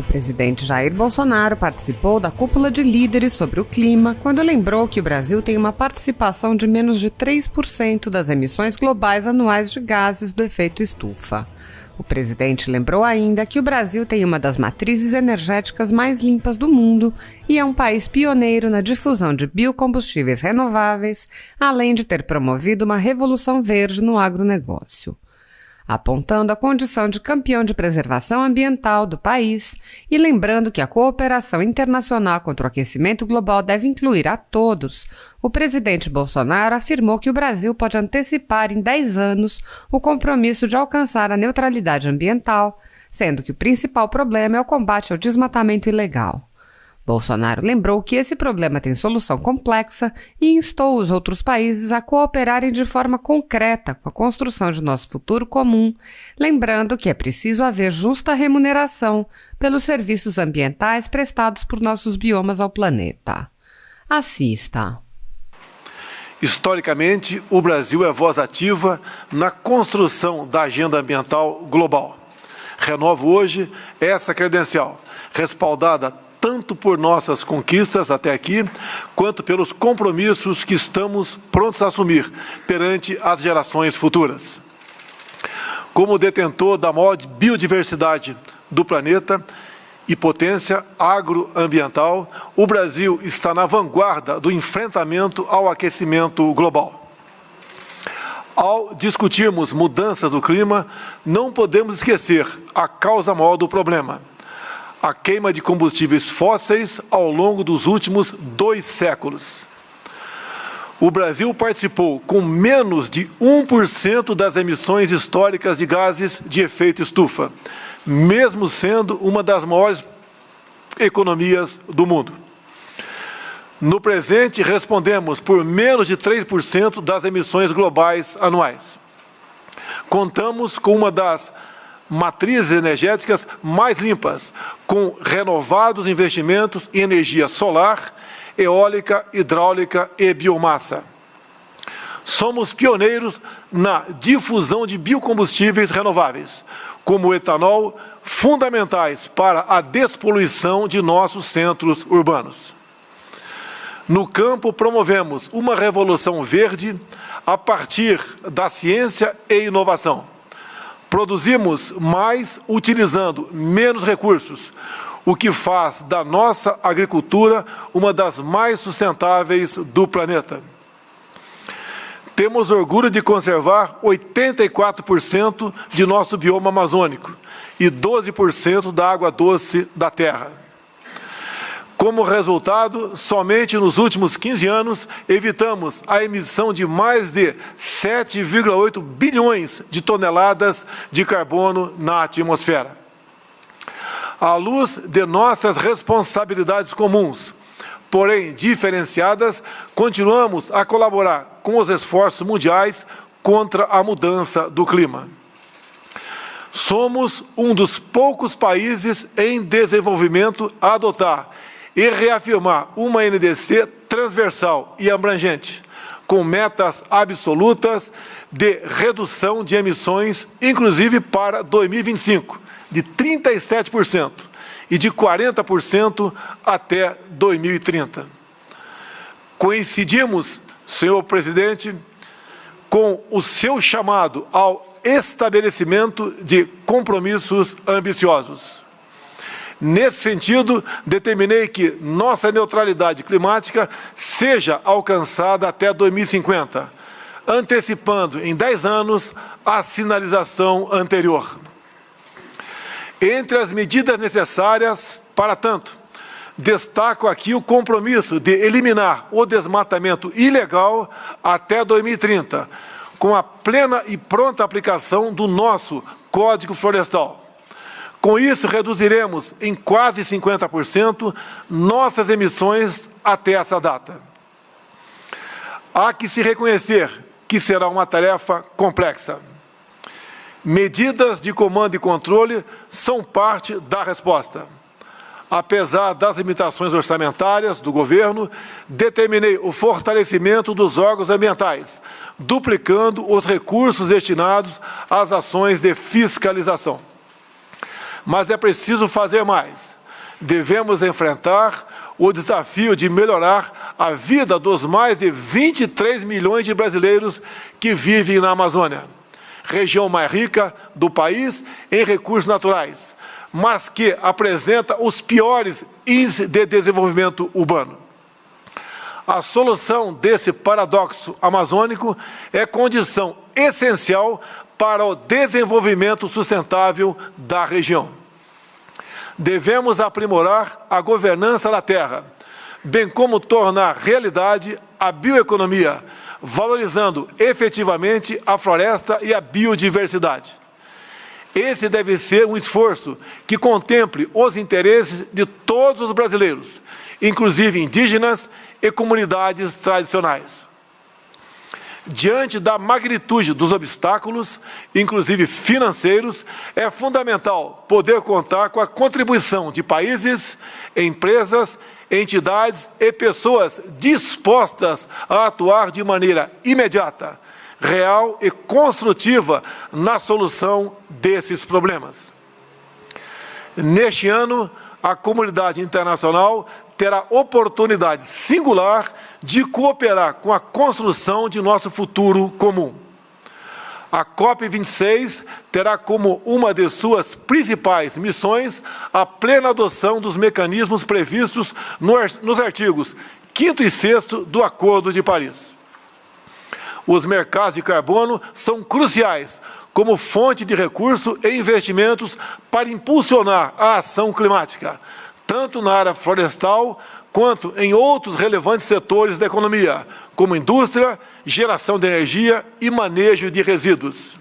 O presidente Jair Bolsonaro participou da cúpula de líderes sobre o clima quando lembrou que o Brasil tem uma participação de menos de 3% das emissões globais anuais de gases do efeito estufa. O presidente lembrou ainda que o Brasil tem uma das matrizes energéticas mais limpas do mundo e é um país pioneiro na difusão de biocombustíveis renováveis, além de ter promovido uma revolução verde no agronegócio. Apontando a condição de campeão de preservação ambiental do país e lembrando que a cooperação internacional contra o aquecimento global deve incluir a todos, o presidente Bolsonaro afirmou que o Brasil pode antecipar em 10 anos o compromisso de alcançar a neutralidade ambiental, sendo que o principal problema é o combate ao desmatamento ilegal. Bolsonaro lembrou que esse problema tem solução complexa e instou os outros países a cooperarem de forma concreta com a construção de nosso futuro comum, lembrando que é preciso haver justa remuneração pelos serviços ambientais prestados por nossos biomas ao planeta. Assista. Historicamente, o Brasil é voz ativa na construção da agenda ambiental global. Renovo hoje essa credencial, respaldada tanto por nossas conquistas até aqui, quanto pelos compromissos que estamos prontos a assumir perante as gerações futuras. Como detentor da maior biodiversidade do planeta e potência agroambiental, o Brasil está na vanguarda do enfrentamento ao aquecimento global. Ao discutirmos mudanças do clima, não podemos esquecer a causa maior do problema: a queima de combustíveis fósseis ao longo dos últimos 2 séculos. O Brasil participou com menos de 1% das emissões históricas de gases de efeito estufa, mesmo sendo uma das maiores economias do mundo. No presente, respondemos por menos de 3% das emissões globais anuais. Contamos com uma das matrizes energéticas mais limpas, com renovados investimentos em energia solar, eólica, hidráulica e biomassa. Somos pioneiros na difusão de biocombustíveis renováveis, como o etanol, fundamentais para a despoluição de nossos centros urbanos. No campo, promovemos uma revolução verde a partir da ciência e inovação. Produzimos mais utilizando menos recursos, o que faz da nossa agricultura uma das mais sustentáveis do planeta. Temos orgulho de conservar 84% de nosso bioma amazônico e 12% da água doce da terra. Como resultado, somente nos últimos 15 anos, evitamos a emissão de mais de 7,8 bilhões de toneladas de carbono na atmosfera. À luz de nossas responsabilidades comuns, porém diferenciadas, continuamos a colaborar com os esforços mundiais contra a mudança do clima. Somos um dos poucos países em desenvolvimento a adotar e reafirmar uma NDC transversal e abrangente, com metas absolutas de redução de emissões, inclusive para 2025, de 37% e de 40% até 2030. Coincidimos, senhor presidente, com o seu chamado ao estabelecimento de compromissos ambiciosos. Nesse sentido, determinei que nossa neutralidade climática seja alcançada até 2050, antecipando em 10 anos a sinalização anterior. Entre as medidas necessárias para tanto, destaco aqui o compromisso de eliminar o desmatamento ilegal até 2030, com a plena e pronta aplicação do nosso Código Florestal. Com isso, reduziremos em quase 50% nossas emissões até essa data. Há que se reconhecer que será uma tarefa complexa. Medidas de comando e controle são parte da resposta. Apesar das limitações orçamentárias do governo, determinei o fortalecimento dos órgãos ambientais, duplicando os recursos destinados às ações de fiscalização. mas é preciso fazer mais. Devemos enfrentar o desafio de melhorar a vida dos mais de 23 milhões de brasileiros que vivem na Amazônia, região mais rica do país em recursos naturais, mas que apresenta os piores índices de desenvolvimento urbano. A solução desse paradoxo amazônico é condição essencial para o desenvolvimento sustentável da região. Devemos aprimorar a governança da terra, bem como tornar realidade a bioeconomia, valorizando efetivamente a floresta e a biodiversidade. Esse deve ser um esforço que contemple os interesses de todos os brasileiros, inclusive indígenas e comunidades tradicionais. Diante da magnitude dos obstáculos, inclusive financeiros, é fundamental poder contar com a contribuição de países, empresas, entidades e pessoas dispostas a atuar de maneira imediata, real e construtiva na solução desses problemas. Neste ano, a comunidade internacional terá oportunidade singular de cooperar com a construção de nosso futuro comum. A COP26 terá como uma de suas principais missões a plena adoção dos mecanismos previstos nos artigos 5º e 6º do Acordo de Paris. Os mercados de carbono são cruciais como fonte de recursos e investimentos para impulsionar a ação climática, tanto na área florestal quanto em outros relevantes setores da economia, como indústria, geração de energia e manejo de resíduos.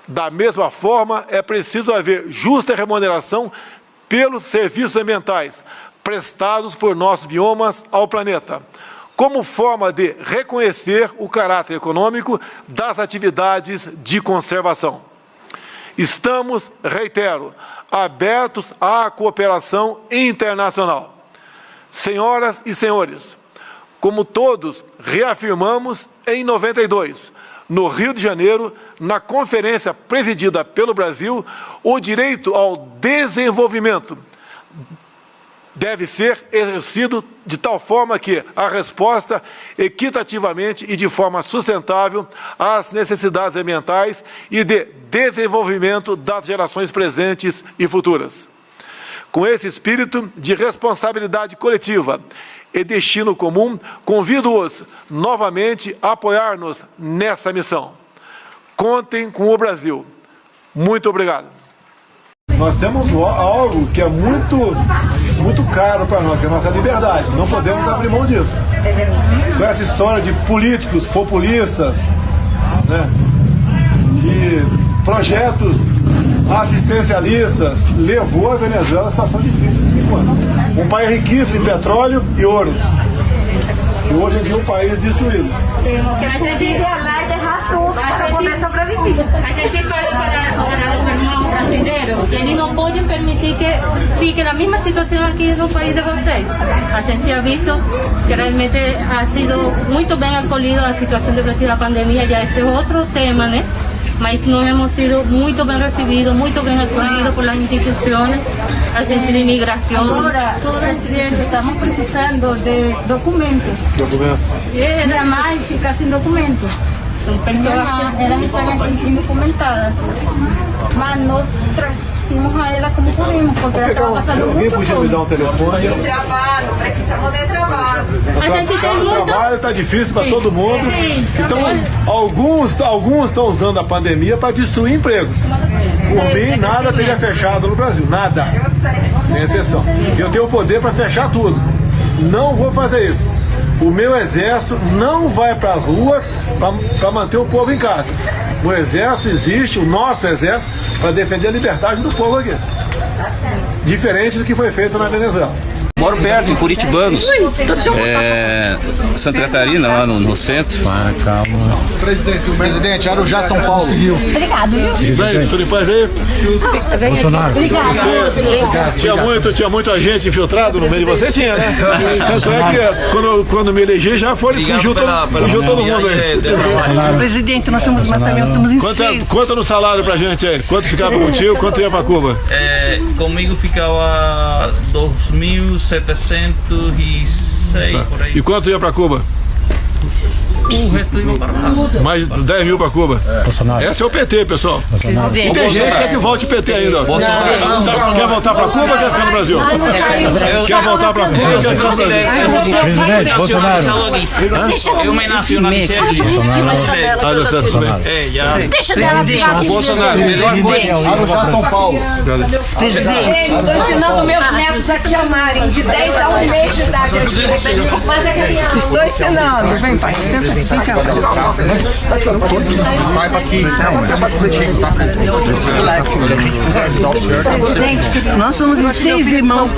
Da mesma forma, é preciso haver justa remuneração pelos serviços ambientais prestados por nossos biomas ao planeta, como forma de reconhecer o caráter econômico das atividades de conservação. Estamos, reitero, abertos à cooperação internacional. Senhoras e senhores, como todos reafirmamos em 92, no Rio de Janeiro, na conferência presidida pelo Brasil, o direito ao desenvolvimento deve ser exercido de tal forma que a resposta equitativamente e de forma sustentável às necessidades ambientais e de desenvolvimento das gerações presentes e futuras. Com esse espírito de responsabilidade coletiva e destino comum, convido-os novamente a apoiar-nos nessa missão. Contem com o Brasil. Muito obrigado. Nós temos algo que é muito caro para nós, que é a nossa liberdade. Não podemos abrir mão disso. Com essa história de políticos populistas, né, de projetos assistencialistas, levou a Venezuela a uma situação difícil de 5 anos. Um país riquíssimo em petróleo e ouro. E hoje em dia é um país destruído. A gente iria lá e deixar tudo para poder sobreviver. A gente fala para o irmão brasileiro que eles não podem permitir que fique na mesma situação aqui no país de vocês. A gente ha visto que realmente ha sido muito bem acolhido a situação do Brasil da pandemia, já esse é outro tema, né? Mas nós hemos sido muito bem recebidos, muito bem acolhidos por las instituições, agências de imigração. Agora, presidente, estamos precisando de documentos. Documentos? Nada mais ficar sem documentos. São pessoas que elas estão indocumentadas. Mas nós trazimos a ela como podemos, porque ela estava passando muito fome. Alguém podia me dar um telefone? Trabalho, precisamos de trabalho. A gente tem muito... O trabalho está difícil para todo mundo. Sim. Então, alguns estão usando a pandemia para destruir empregos. Por mim, nada teria fechado no Brasil. Nada. Sem exceção. Eu tenho o poder para fechar tudo. Não vou fazer isso. O meu exército não vai para as ruas para manter o povo em casa. O exército existe, o nosso exército, para defender a liberdade do povo aqui. Diferente do que foi feito na Venezuela. Moro perto, em Curitibanos, Santa Catarina, lá no centro. Calma. Presidente, Arujá, São Paulo. Conseguiu. Obrigado, viu? Bem, tudo em paz aí? Bolsonaro. Tinha muita gente infiltrado no meio de você? Tinha, né? Tanto é que quando me elegi já fugiu todo mundo aí. Presidente, nós somos uma família, estamos em 6. Conta no salário pra gente aí. Quanto ficava contigo, quanto ia pra Cuba? Comigo ficava 2.706 por aí. E quanto ia pra Cuba? O resto ia para lá. Mais 10 mil pra Cuba. Bolsonaro. Esse é o PT, pessoal. Presidente. Tem gente que quer que volte o PT ainda. Quer voltar pra Cuba ou quer ficar no Brasil? Quer voltar pra Cuba ou quer ficar no Brasil? Presidente, Bolsonaro. Eu me nacionalizei aqui. Deixa dela. Bolsonaro, melhor coisa. Arujá, São Paulo. Presidente. Estou ensinando meus netos a te amarem, de 10 a 1 mês de idade. Estou ensinando. Vem, pai. Senta aqui. Saiba que Nós somos em 6 irmãos.